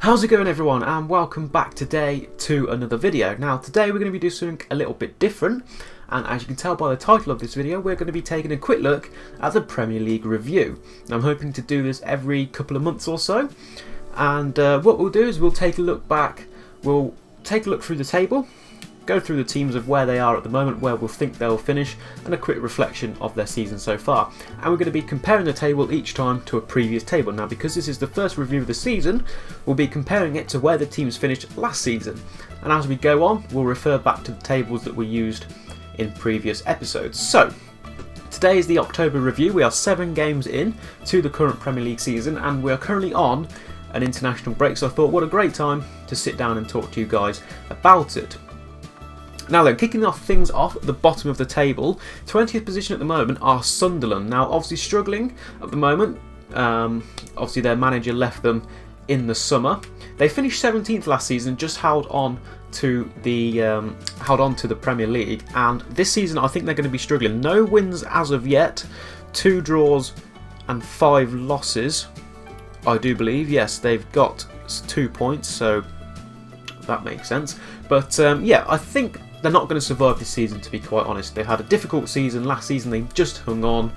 How's it going, everyone, and welcome back today to another video. Now today we're going to be doing something a little bit different, and as you can tell by the title of this video, we're going to be taking a quick look at the Premier League review. Now, I'm hoping to do this every couple of months or so, and what we'll do is we'll take a look back, we'll take a look through the table, go through the teams of where they are at the moment, where we'll think they'll finish, and a quick reflection of their season so far. And we're going to be comparing the table each time to a previous table. Now, because this is the first review of the season, we'll be comparing it to where the teams finished last season. And as we go on, we'll refer back to the tables that we used in previous episodes. So, today is the October review. We are 7 games in to the current Premier League season, and we are currently on an international break. So I thought, what a great time to sit down and talk to you guys about it. Now then, kicking off things off at the bottom of the table, 20th position at the moment are Sunderland. Now, obviously struggling at the moment. Obviously their manager left them in the summer. They finished 17th last season, just held on to the Premier League, and this season I think they're going to be struggling. No wins as of yet, 2 draws and 5 losses, I do believe. Yes, they've got 2 points, so that makes sense. But yeah, I think they're not going to survive this season, to be quite honest. They had a difficult season last season, they just hung on.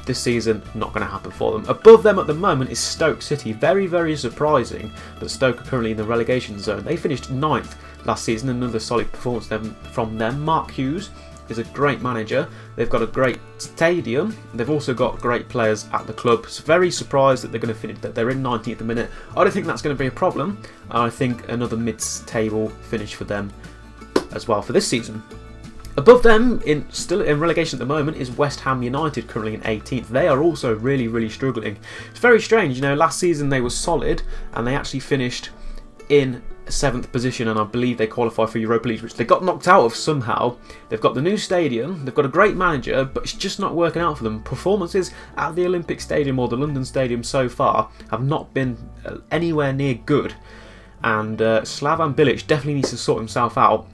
This season, not going to happen for them. Above them at the moment is Stoke City. Very, very surprising that Stoke are currently in the relegation zone. They finished 9th last season, another solid performance from them. Mark Hughes is a great manager. They've got a great stadium. They've also got great players at the club. So very surprised that they're going to finish, that they're in 19th at the minute. I don't think that's going to be a problem. I think another mid-table finish for them as well for this season. Above them, still in relegation at the moment, is West Ham United, currently in 18th. They are also really, really struggling. It's very strange, you know, last season they were solid and they actually finished in 7th position, and I believe they qualified for Europa League, which they got knocked out of somehow. They've got the new stadium, they've got a great manager, but it's just not working out for them. Performances at the Olympic Stadium or the London Stadium so far have not been anywhere near good, and Slavan Bilic definitely needs to sort himself out.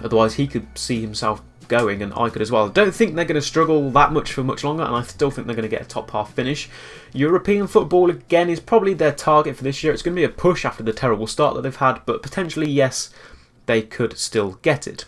Otherwise he could see himself going, and I could as well. I don't think they're going to struggle that much for much longer, and I still think they're going to get a top half finish. European football again is probably their target for this year. It's going to be a push after the terrible start that they've had, but potentially yes, they could still get it.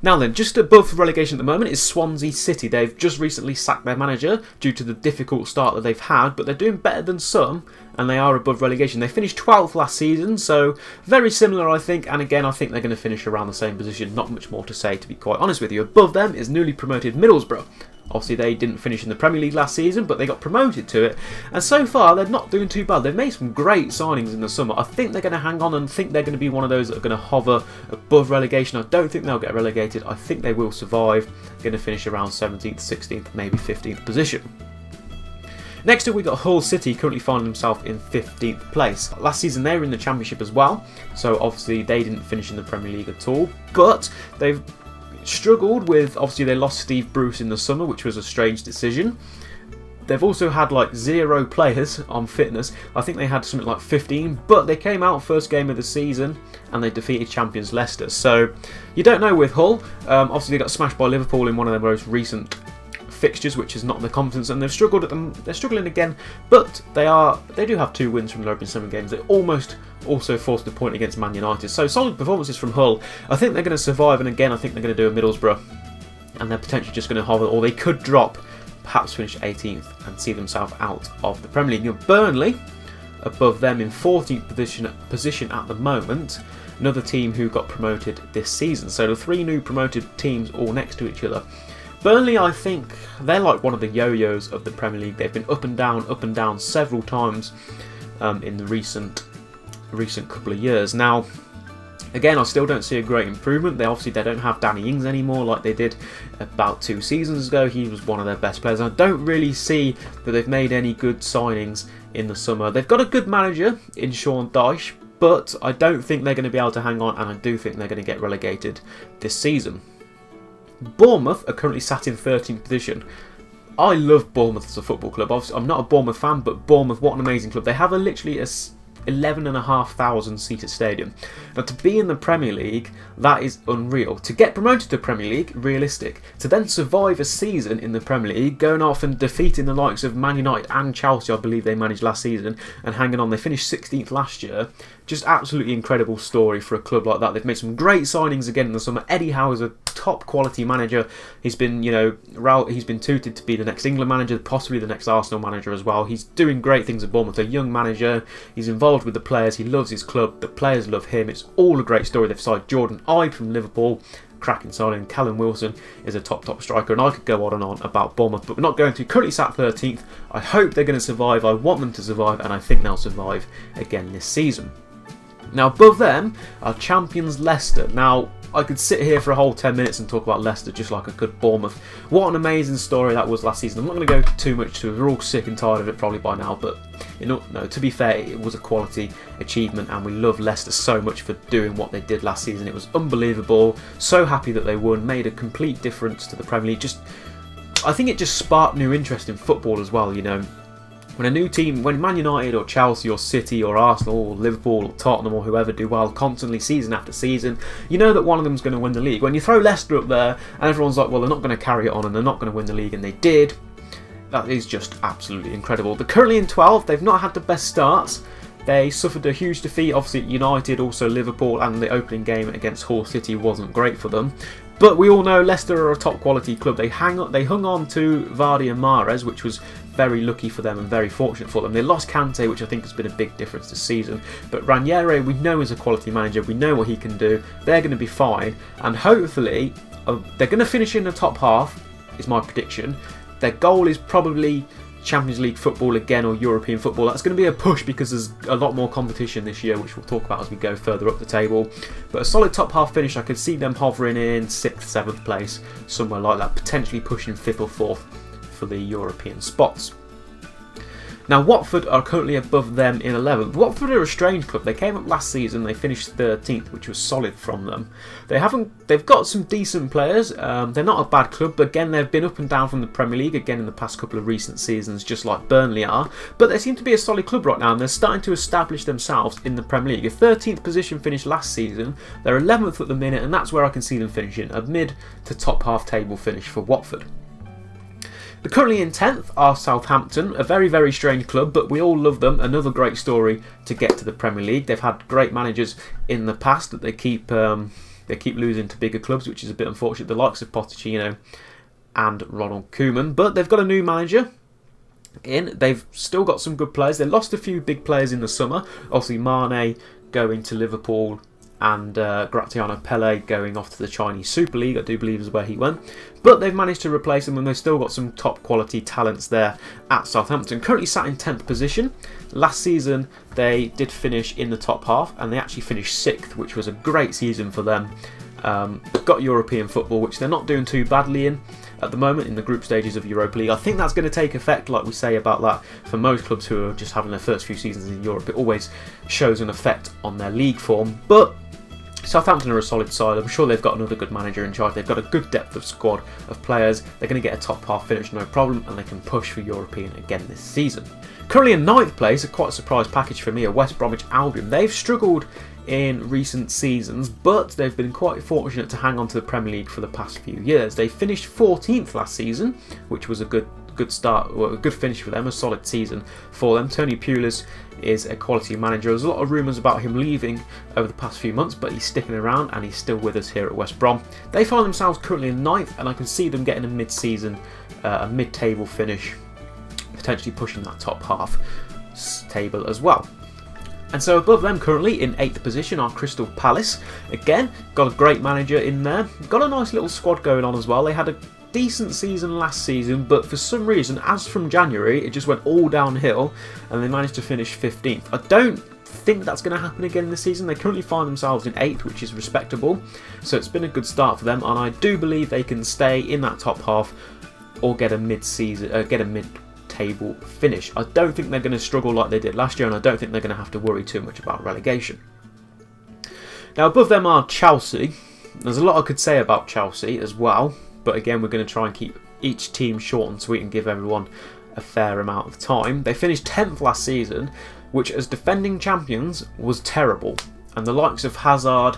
Now then, just above relegation at the moment is Swansea City. They've just recently sacked their manager due to the difficult start that they've had, but they're doing better than some, and they are above relegation. They finished 12th last season, so very similar, I think, and again, I think they're going to finish around the same position. Not much more to say, to be quite honest with you. Above them is newly promoted Middlesbrough. Obviously, they didn't finish in the Premier League last season, but they got promoted to it. And so far, they're not doing too bad. They've made some great signings in the summer. I think they're going to hang on and think they're going to be one of those that are going to hover above relegation. I don't think they'll get relegated. I think they will survive. Going to finish around 17th, 16th, maybe 15th position. Next up, we got Hull City, currently finding themselves in 15th place. Last season, they were in the Championship as well, so obviously they didn't finish in the Premier League at all. But they've struggled with, obviously they lost Steve Bruce in the summer, which was a strange decision. They've also had like 0 players on fitness. I think they had something like 15, but they came out first game of the season and they defeated champions Leicester. So you don't know with Hull. Obviously they got smashed by Liverpool in one of their most recent fixtures, which is not their confidence, and they've struggled at them. They're struggling again, but they do have 2 wins from their opening 7 games. They almost also forced a point against Man United. So solid performances from Hull. I think they're going to survive, and again I think they're going to do a Middlesbrough, and they're potentially just going to hover, or they could drop, perhaps finish 18th and see themselves out of the Premier League. Burnley above them in 14th position at the moment. Another team who got promoted this season. So the 3 new promoted teams all next to each other. Burnley, I think, they're like one of the yo-yos of the Premier League. They've been up and down several times in the recent couple of years. Now, again, I still don't see a great improvement. They don't have Danny Ings anymore like they did about 2 seasons ago. He was one of their best players. I don't really see that they've made any good signings in the summer. They've got a good manager in Sean Dyche, but I don't think they're going to be able to hang on, and I do think they're going to get relegated this season. Bournemouth are currently sat in 13th position. I love Bournemouth as a football club. Obviously, I'm not a Bournemouth fan, but Bournemouth, what an amazing club. They have literally a 11,500 seated stadium. Now, to be in the Premier League, that is unreal. To get promoted to the Premier League, realistic. To then survive a season in the Premier League, going off and defeating the likes of Man United and Chelsea, I believe they managed last season, and hanging on. They finished 16th last year. Just absolutely incredible story for a club like that. They've made some great signings again in the summer. Eddie Howe is a top quality manager. He's been, he's been touted to be the next England manager, possibly the next Arsenal manager as well. He's doing great things at Bournemouth. A young manager. He's involved with the players. He loves his club. The players love him. It's all a great story. They've signed Jordan Ibe from Liverpool. Cracking signing. Callum Wilson is a top striker, and I could go on and on about Bournemouth, but we're not going to. Currently sat 13th. I hope they're going to survive. I want them to survive, and I think they'll survive again this season. Now, above them are champions Leicester. Now, I could sit here for a whole 10 minutes and talk about Leicester just like I could Bournemouth. What an amazing story that was last season. I'm not going to go too much to it. We're all sick and tired of it probably by now, but no, to be fair, it was a quality achievement, and we love Leicester so much for doing what they did last season. It was unbelievable. So happy that they won. Made a complete difference to the Premier League. I think it just sparked new interest in football as well, When a new team, when Man United or Chelsea or City or Arsenal or Liverpool or Tottenham or whoever do well constantly season after season, you know that one of them is going to win the league. When you throw Leicester up there and everyone's like, well, they're not going to carry it on and they're not going to win the league, and they did, that is just absolutely incredible. They're currently in 12th. They've not had the best starts. They suffered a huge defeat, obviously United, also Liverpool, and the opening game against Hull City wasn't great for them. But we all know Leicester are a top quality club. They hung on to Vardy and Mahrez, which was very lucky for them and very fortunate for them. They lost Kante, which I think has been a big difference this season. But Ranieri, we know is a quality manager. We know what he can do. They're going to be fine. And hopefully, they're going to finish in the top half, is my prediction. Their goal is probably Champions League football again, or European football. That's going to be a push because there's a lot more competition this year, which we'll talk about as we go further up the table. But a solid top half finish, I could see them hovering in 6th, 7th place, somewhere like that, potentially pushing 5th or 4th for the European spots. Now, Watford are currently above them in 11th. Watford are a strange club. They came up last season, they finished 13th, which was solid from them. They've got some decent players. They're not a bad club, but again, they've been up and down from the Premier League again in the past couple of recent seasons, just like Burnley are. But they seem to be a solid club right now, and they're starting to establish themselves in the Premier League. A 13th position finished last season. They're 11th at the minute, and that's where I can see them finishing. A mid to top half table finish for Watford. They're currently in 10th are Southampton, a very, very strange club, but we all love them. Another great story to get to the Premier League. They've had great managers in the past that they keep losing to bigger clubs, which is a bit unfortunate. The likes of Pochettino and Ronald Koeman, but they've got a new manager in. They've still got some good players. They lost a few big players in the summer. Obviously, Mane going to Liverpool, and Graziano Pelle going off to the Chinese Super League, I do believe is where he went. But they've managed to replace him, and they've still got some top quality talents there at Southampton. Currently sat in 10th position. Last season they did finish in the top half, and they actually finished 6th, which was a great season for them. Got European football, which they're not doing too badly in at the moment in the group stages of Europa League. I think that's going to take effect, like we say about that, for most clubs who are just having their first few seasons in Europe. It always shows an effect on their league form. But Southampton are a solid side. I'm sure they've got another good manager in charge. They've got a good depth of squad of players. They're going to get a top half finish, no problem, and they can push for European again this season. Currently in 9th place, a quite a surprise package for me, are West Bromwich Albion. They've struggled in recent seasons, but they've been quite fortunate to hang on to the Premier League for the past few years. They finished 14th last season, which was a good start, well, a good finish for them, a solid season for them. Tony Pulis is a quality manager. There's a lot of rumours about him leaving over the past few months, but he's sticking around and he's still with us here at West Brom. They find themselves currently in 9th, and I can see them getting a mid-season, a mid-table finish, potentially pushing that top half table as well. And so above them currently in 8th position are Crystal Palace. Again, got a great manager in there. Got a nice little squad going on as well. They had a decent season last season, but for some reason, as from January, it just went all downhill and they managed to finish 15th. I don't think that's going to happen again this season. They currently find themselves in 8th, which is respectable. So it's been a good start for them, and I do believe they can stay in that top half or get a mid-table finish. I don't think they're going to struggle like they did last year, and I don't think they're going to have to worry too much about relegation. Now above them are Chelsea. There's a lot I could say about Chelsea as well, but again we're going to try and keep each team short and sweet and give everyone a fair amount of time. They finished 10th last season, which as defending champions was terrible. And the likes of Hazard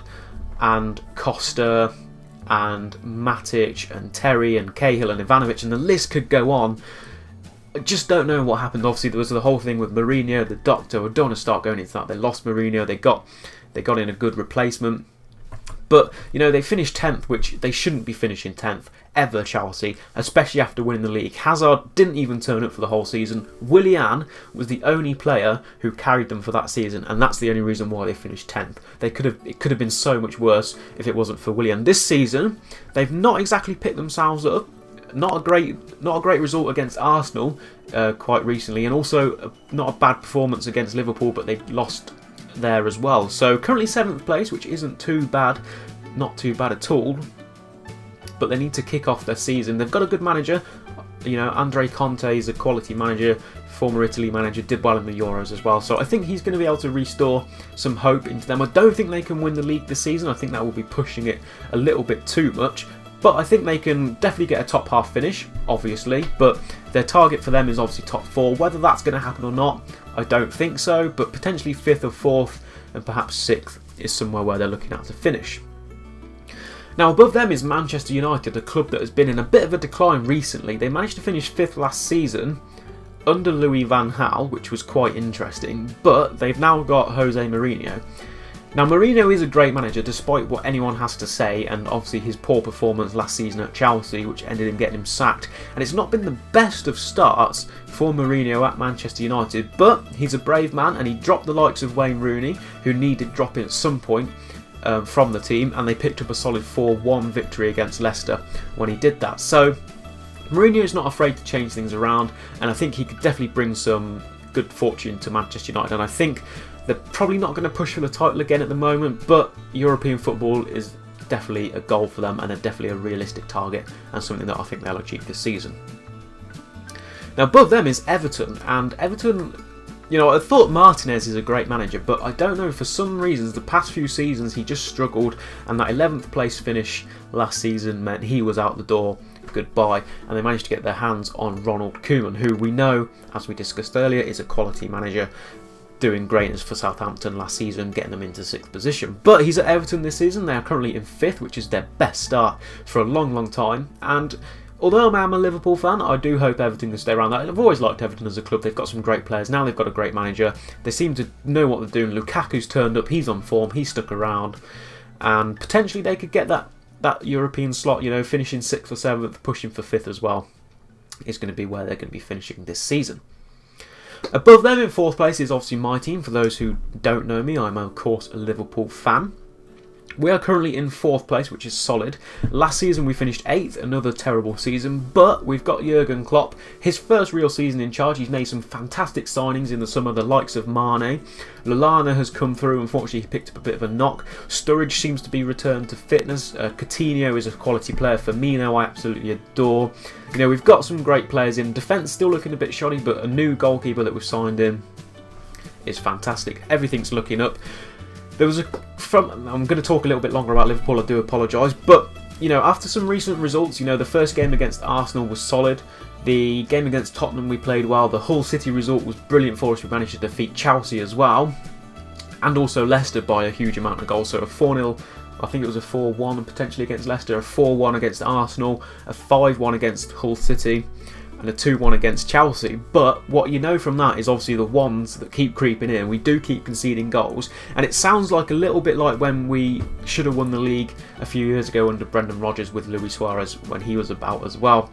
and Costa and Matic and Terry and Cahill and Ivanovic, and the list could go on. I just don't know what happened. Obviously there was the whole thing with Mourinho, the doctor. I don't want to start going into that. They lost Mourinho, they got in a good replacement. But, you know, they finished 10th, which they shouldn't be finishing 10th ever, Chelsea, especially after winning the league. Hazard didn't even turn up for the whole season. Willian was the only player who carried them for that season, and that's the only reason why they finished 10th. It could have been so much worse if it wasn't for Willian. This season, they've not exactly picked themselves up. Not a great result against Arsenal quite recently, and also not a bad performance against Liverpool, but they lost there as well. So currently 7th place, which isn't too bad, not too bad at all, but they need to kick off their season. They've got a good manager, you know, Andre Conte is a quality manager, former Italy manager, did well in the Euros as well, so I think he's going to be able to restore some hope into them. I don't think they can win the league this season. I think that will be pushing it a little bit too much, but I think they can definitely get a top half finish, obviously, but their target for them is obviously top 4. Whether that's going to happen or not, I don't think so, but potentially 5th or 4th and perhaps 6th is somewhere where they're looking at to finish. Now above them is Manchester United, a club that has been in a bit of a decline recently. They managed to finish 5th last season under Louis van Gaal, which was quite interesting, but they've now got Jose Mourinho. Now Mourinho is a great manager despite what anyone has to say, and obviously his poor performance last season at Chelsea, which ended in getting him sacked, and it's not been the best of starts for Mourinho at Manchester United, but he's a brave man and he dropped the likes of Wayne Rooney, who needed dropping at some point from the team, and they picked up a solid 4-1 victory against Leicester when he did that. So Mourinho is not afraid to change things around, and I think he could definitely bring some good fortune to Manchester United, and I think they're probably not going to push for the title again at the moment, but European football is definitely a goal for them, and they're definitely a realistic target and something that I think they'll achieve this season. Now above them is Everton, and Everton, you know, I thought Martinez is a great manager, but I don't know, for some reasons the past few seasons he just struggled, and that 11th place finish last season meant he was out the door, goodbye, and they managed to get their hands on Ronald Koeman, who we know, as we discussed earlier, is a quality manager, doing greatness for Southampton last season, getting them into 6th position. But he's at Everton this season. They are currently in 5th, which is their best start for a long time, and although I am a Liverpool fan, I do hope Everton can stay around that. I've always liked Everton as a club. They've got some great players. Now they've got a great manager. They seem to know what they're doing. Lukaku's turned up. He's on form. He's stuck around. And potentially they could get that European slot, you know, finishing 6th or 7th, pushing for 5th as well, is going to be where they're going to be finishing this season. Above them in 4th place is obviously my team. For those who don't know me, I'm of course a Liverpool fan. We are currently in 4th place, which is solid. Last season we finished 8th, another terrible season, but we've got Jurgen Klopp, his first real season in charge. He's made some fantastic signings in the summer, the likes of Mane. Lallana has come through, unfortunately he picked up a bit of a knock. Sturridge seems to be returned to fitness. Coutinho is a quality player. Firmino I absolutely adore. You know, we've got some great players in. Defence still looking a bit shoddy, but a new goalkeeper that we've signed in is fantastic. Everything's looking up. There was I'm going to talk a little bit longer about Liverpool, I do apologise, but you know, after some recent results, you know, the first game against Arsenal was solid. The game against Tottenham we played well. The Hull City result was brilliant for us. We managed to defeat Chelsea as well, and also Leicester by a huge amount of goals. So a 4-0, I think it was a 4-1 potentially against Leicester, a 4-1 against Arsenal, a 5-1 against Hull City, and a 2-1 against Chelsea. But what you know from that is obviously the ones that keep creeping in. We do keep conceding goals, and it sounds like a little bit like when we should have won the league a few years ago under Brendan Rodgers with Luis Suarez when he was about as well.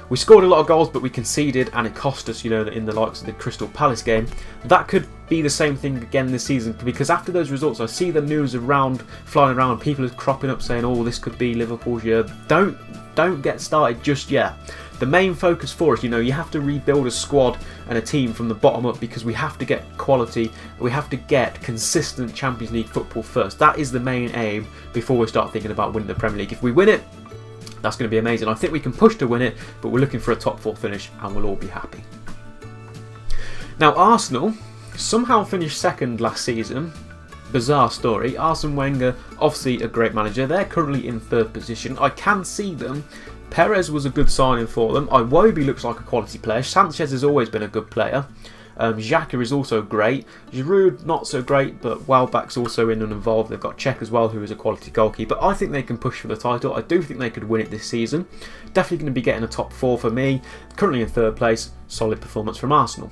We scored a lot of goals, but we conceded, and it cost us, you know, in the likes of the Crystal Palace game. That could be the same thing again this season, because after those results, I see the news flying around, and people are cropping up saying, "Oh, this could be Liverpool's year." Don't get started just yet. The main focus for us, you know, you have to rebuild a squad and a team from the bottom up, because we have to get quality, we have to get consistent Champions League football first. That is the main aim before we start thinking about winning the Premier League. If we win it, that's going to be amazing. I think we can push to win it, but we're looking for a top 4 finish and we'll all be happy. Now Arsenal somehow finished 2nd last season. Bizarre story. Arsene Wenger, obviously a great manager. They're currently in 3rd position. I can see them. Perez was a good signing for them. Iwobi looks like a quality player. Sanchez has always been a good player. Xhaka is also great. Giroud, not so great, but Welbeck's also in and involved. They've got Cech as well, who is a quality goalkeeper. I think they can push for the title. I do think they could win it this season. Definitely going to be getting a top 4 for me. Currently in 3rd place, solid performance from Arsenal.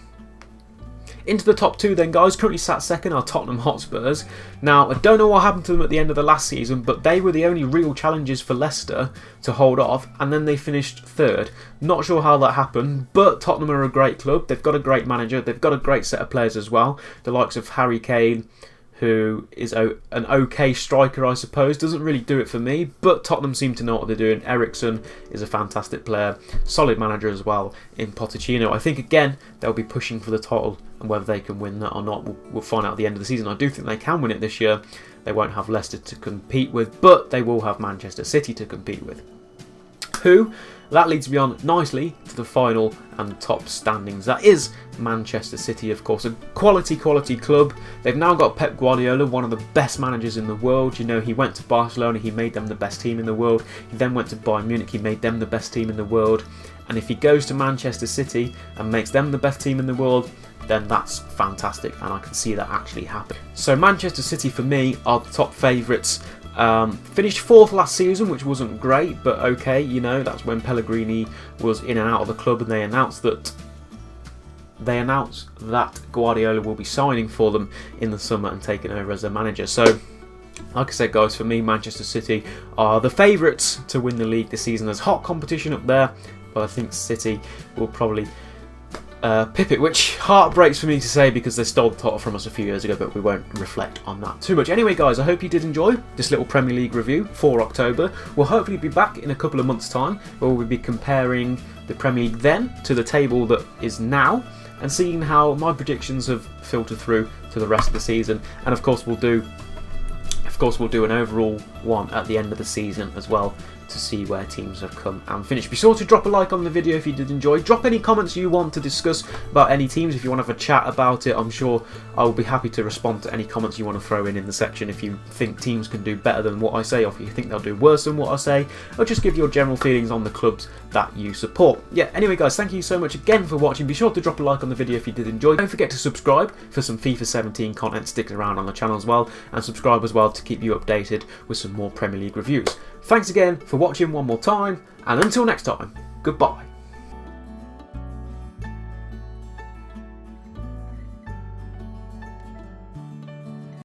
Into the top 2 then, guys. Currently sat second are Tottenham Hotspurs. Now, I don't know what happened to them at the end of the last season, but they were the only real challengers for Leicester to hold off, and then they finished 3rd. Not sure how that happened, but Tottenham are a great club. They've got a great manager. They've got a great set of players as well. The likes of Harry Kane, who is an okay striker, I suppose. Doesn't really do it for me, but Tottenham seem to know what they're doing. Eriksen is a fantastic player, solid manager as well in Pochettino. I think, again, they'll be pushing for the title, and whether they can win that or not, we'll find out at the end of the season. I do think they can win it this year. They won't have Leicester to compete with, but they will have Manchester City to compete with. That leads me on nicely to the final and top standings. That is Manchester City, of course, a quality club. They've now got Pep Guardiola, one of the best managers in the world. You know, he went to Barcelona, he made them the best team in the world. He then went to Bayern Munich, he made them the best team in the world. And if he goes to Manchester City and makes them the best team in the world, then that's fantastic, and I can see that actually happen. So Manchester City, for me, are the top favourites. Finished 4th last season, which wasn't great, but okay, you know, that's when Pellegrini was in and out of the club, and they announced that Guardiola will be signing for them in the summer and taking over as their manager. So, like I said, guys, for me, Manchester City are the favourites to win the league this season. There's hot competition up there, but I think City will probably pip it, which heartbreaks for me to say because they stole the title from us a few years ago, but we won't reflect on that too much. Anyway, guys, I hope you did enjoy this little Premier League review for October. We'll hopefully be back in a couple of months' time, where we'll be comparing the Premier League then to the table that is now, and seeing how my predictions have filtered through to the rest of the season. And of course, we'll do an overall one at the end of the season as well, to see where teams have come and finished. Be sure to drop a like on the video if you did enjoy. Drop any comments you want to discuss about any teams. If you want to have a chat about it, I'm sure I will be happy to respond to any comments you want to throw in the section. If you think teams can do better than what I say, or if you think they'll do worse than what I say, or just give your general feelings on the clubs that you support. Yeah, anyway, guys, thank you so much again for watching. Be sure to drop a like on the video if you did enjoy. Don't forget to subscribe for some FIFA 17 content sticking around on the channel as well, and subscribe as well to keep you updated with some more Premier League reviews. Thanks again for watching one more time, and until next time, goodbye.